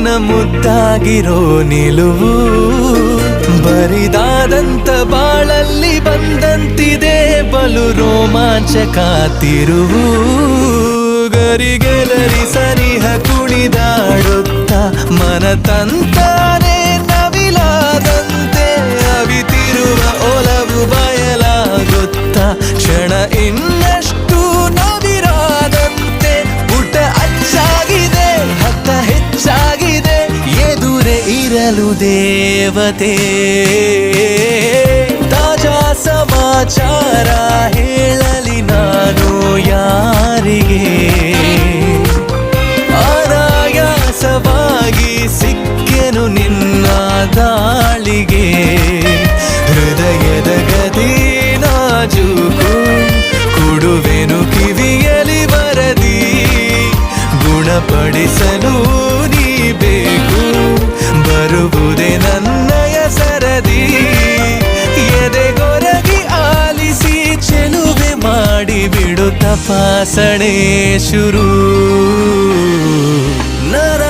ನಿನ್ನ ಮುದ್ದಾಗಿರೋ ನಿಲುವು ಬರಿದಾದಂತ ಬಾಳಲ್ಲಿ ಬಂದಂತಿದೆ ಬಲು ರೋಮಾಂಚಕ ತಿರುವು ಗರಿಗೆಲರಿ ಸನಿಹ ಕುಣಿದಾಡುತ್ತ ಮನ ತಂತಾನೆ ನವಿಲಾದಂತೆ ಅವಿತಿರುವ ಒಲವು ಬಯಲಾಗುತ್ತ ಕ್ಷಣ ಇನ್ನಷ್ಟು ನವಿರಾದಂತೆ ಪುಟ ಅಚ್ಚಾಗಿದೆ ಹತ್ತ ಹೆಚ್ಚಾಗಿದೆ ಎದುರೇ ಇರಲು ದೇವತೆ ತಾಜಾ ಸಮಾಚಾರ ಹೇಳಲಿ ನಾನು ಯಾರಿಗೆ ಅನಾಯಾಸವಾಗಿ ಸಿಕ್ಕೆನು ನಿನ್ನ ದಾಳಿಗೆ ಹೃದಯದ ಗದಿ ನಾಜೂಕು ಕೊಡುವೆನು ಕಿವಿಯಲಿ ಬರದಿ ಗುಣಪಡಿಸಲು ನೀ ಬೇಕು ಬರುವುದೇ ನನ್ನಯ ಸರದಿ ಎದೆಗೊರಗಿ ಆಲಿಸಿ ಚೆಲುವೆ ಮಾಡಿ ಬಿಡು ತಪಾಸಣೆ ಶುರು ನರ